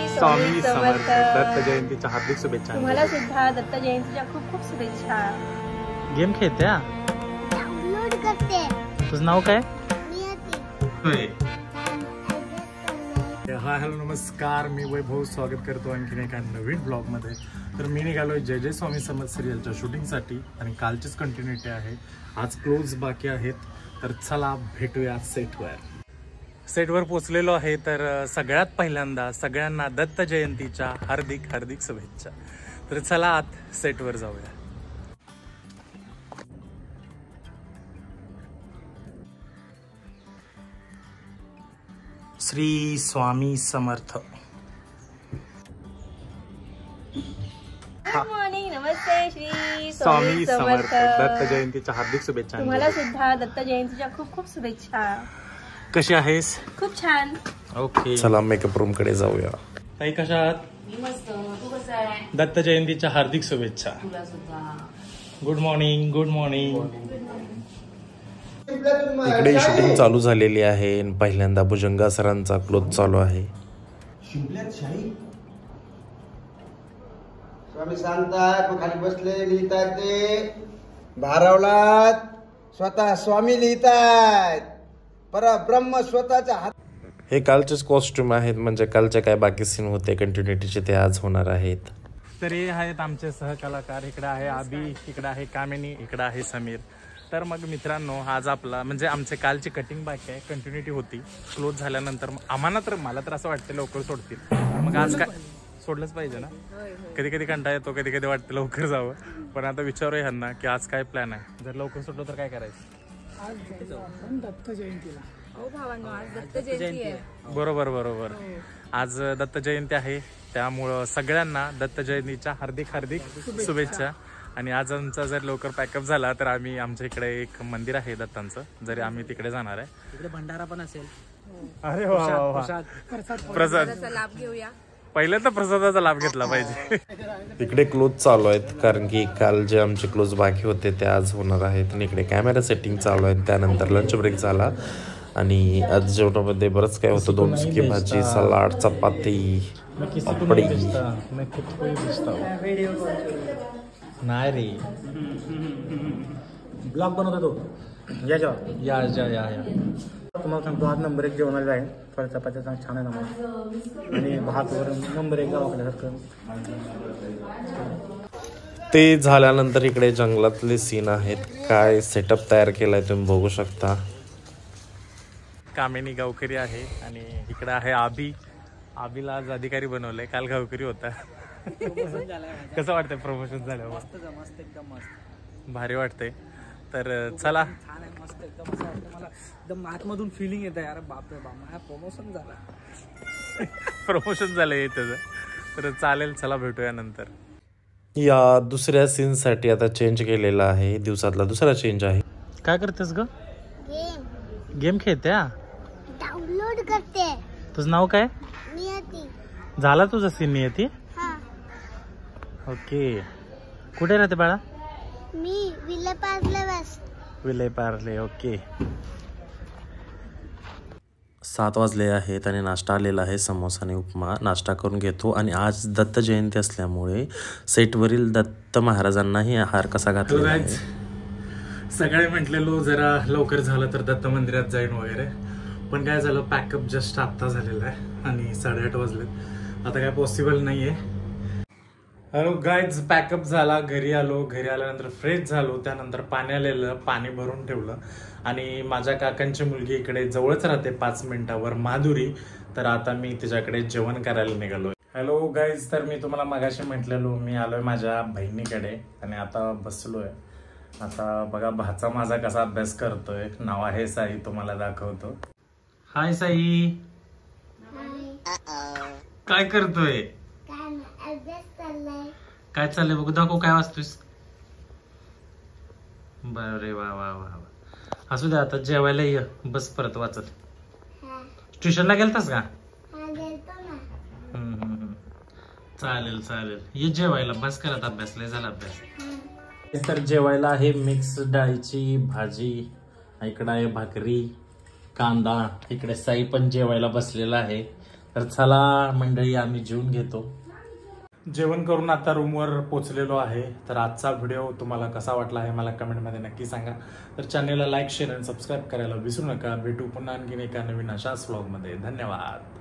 स्वामी समर्थ. दत्त जयंतीच्या हार्दिक शुभेच्छा. तुम्हाला सुद्धा दत्त जयंतीच्या खूप खूप शुभेच्छा. गेम खेळते हा? डाउनलोड करते. तुझं नाव काय? नियती. हाय हॅलो नमस्कार, मी वैभव स्वागत करतो आणखीन एका नवीन ब्लॉगमध्ये. तर मी निघालोय जय जय स्वामी समर्थ सिरियलच्या शूटिंगसाठी आणि कालचीच कंटिन्युटी आहे. आज क्लोज बाकी आहेत, तर चला भेटूया सेटवर. सेटवर पोचलेलो आहे. तर सगळ्यात पहिल्यांदा सगळ्यांना दत्त जयंतीच्या हार्दिक हार्दिक शुभेच्छा. तर चला आत सेटवर जाऊया. श्री स्वामी समर्थ. Good morning. नमस्ते. श्री स्वामी समर्थ. दत्त जयंतीच्या हार्दिक शुभेच्छा. तुम्हाला सुद्धा दत्त जयंतीच्या खूप खूप शुभेच्छा. कशी आहेस? खूप छान. ओके, चला मेकअप रूम कडे जाऊया. ताई कशा आहात? तू कसं आहे? दत्त जयंतीच्या हार्दिक शुभेच्छा. तुला सुद्धा गुड मॉर्निंग. Good morning. इकडे शूटिंग चालू झालेली आहे. पहिल्यांदा भुजंगा सरांचा क्लोज चालू आहे. स्वामी सांगतात, मग खाली बसले लिहितात, ते भारावलात स्वतः स्वामी लिहितात. परब्रह्म स्वतःचा हात. हे कालचेच कॉस्ट्युम आहेत, म्हणजे कालचे काय बाकी सीन होते कंटिन्युटीचे ते आज होणार आहेत. तर हे आहेत आमचे सहकलाकार. इकडे आहे आबी, इकडे आहे कामिनी, इकडे आहे समीर. तर मग मित्रांनो, आज आपला म्हणजे आमचे कालची कटिंग बाकी आहे, कंटिन्युटी होती. क्लोज झाल्यानंतर आम्हाला तर मला तर असं वाटतं लवकर सोडतील. मग आज काय सोडलंच पाहिजे ना. कधी कधी कंटाळा येतो, कधी कधी वाटतं लवकर जावं. पण आता विचारू ह्यांना की आज काय प्लॅन आहे. जर लवकर सोडलो तर काय करायचं? दत्त जयंतीला. बरोबर बरोबर. आज दत्त जयंती आहे, त्यामुळं सगळ्यांना दत्त जयंतीच्या हार्दिक हार्दिक शुभेच्छा. आणि आज आमचा जर लवकर पॅकअप झाला तर आम्ही आमच्या इकडे एक मंदिर आहे दत्तांचं, जरी आम्ही तिकडे जाणार आहे. इकडे भंडारा पण असेल. अरे वा वा वा. प्रसाद लाभ घेऊया. पहिल्यांदा प्रसादाचा लाभ घेतला पाहिजे. इकडे क्लोज चालू आहेत, कारण की काल जे आमचे क्लोज बाकी होते ते आज होणार आहेत. आणि इकडे कॅमेरा सेटिंग चालू आहे. त्यानंतर लंच ब्रेक झाला आणि आज जेवणामध्ये बरंच काय होतं. 2 सुकी भाजी, सलाड, चपाती, पापडी. नाही रे, ब्लॉग बनवतो तो. या तुम्हाला सांगतो, आज नंबर 1 जेवणाला आहे. फळ चपात्या छान आहे ना, आणि भात वरून नंबर 1 गावाकडल्यासारखं. ते झाल्यानंतर इकडे जंगलातले सीन आहेत. काय सेटअप तयार केलाय तुम्ही बघू शकता. कामिनी गावकरी आहे आणि इकडे आहे आबी. आबीला आज अधिकारी बनवलंय, काल गावकरी होता. कसं वाटतंय प्रमोशन झाल्यावर? मस्त एकदम मस्त, भारी वाटतंय. तर चला, छान आहे, मस्त एकदम. असं वाटतं मला एकदम आतमधून फिलिंग येतं यार. बापरे बाप, माझ्या प्रमोशन झाला. प्रमोशन झालंय त्याचं. तर चालेल, चला भेटूया नंतर. या दुसऱ्या सीन साठी आता चेंज केलेला आहे. दिवसातला दुसरा चेंज आहे. काय करतेस ग? गेम गेम खेळते हा? डाउनलोड करते. तुझं नाव काय? नियती. झाला तुझा सीन नियती? हा. ओके. कुठे राहते बाळा? मी विले पार्ले वेस्ट. विले पार्ले. ओके. 7 वाजले आहेत आणि नाश्ता आलेला आहे. समोसा आणि उपमा. नाश्ता करून घेतो. आणि आज दत्त जयंती असल्यामुळे सेटवरील दत्त महाराजांनाही हार कसा घातलेला आहे. सगळे म्हटलेलो जरा लवकर झालं तर दत्त मंदिरात जाईन वगैरे, पण काय झालं, पॅकअप जस्ट आत्ता झालेला आहे आणि 8:30 वाजले. आता काय पॉसिबल नाहीये. हॅलो गाईज, पॅकअप झाला, घरी आलो. घरी आल्यानंतर फ्रेश झालो. त्यानंतर पाणी आलेलं, पाणी भरून ठेवलं. आणि माझ्या काकांची मुलगी इकडे जवळच राहते 5 मिनिटावर, माधुरी. तर आता मी तिच्याकडे जेवण करायला निघालोय. हॅलो गाईज, तर मी तुम्हाला मगाशी म्हटलेलो मी आलोय माझ्या बहिणीकडे आणि आता बसलोय. आता बघा भाचा माझा कसा अभ्यास करतोय. नाव आहे साई, तुम्हाला दाखवतो. हाय साई, काय करतोय? काय चाललंय बघू, दाखव काय वाचतोयस. बरे वा वा वा. असू दे, आता जेवायला ये. बस परत वाचत. ट्युशनला गेलतास का? चालेल चालेल, ये जेवायला. बस करत अभ्यास, लय झाला अभ्यास. तर जेवायला आहे मिक्स डाळीची भाजी, इकडं आहे भाकरी, कांदा. इकडे साई पण जेवायला बसलेला आहे. तर चला मंडळी, आम्ही जेवून घेतो. जेवण करून आता रूमवर पोचलेलो आहे. तर आजचा व्हिडिओ तुम्हाला कसा वाटला आहे मला कमेंटमध्ये नक्की सांगा. तर चॅनेलला लाईक, शेअर आणि सबस्क्राईब करायला विसरू नका. भेटू पुन्हा आणखीन एका नवीन अशाच व्लॉगमध्ये. धन्यवाद.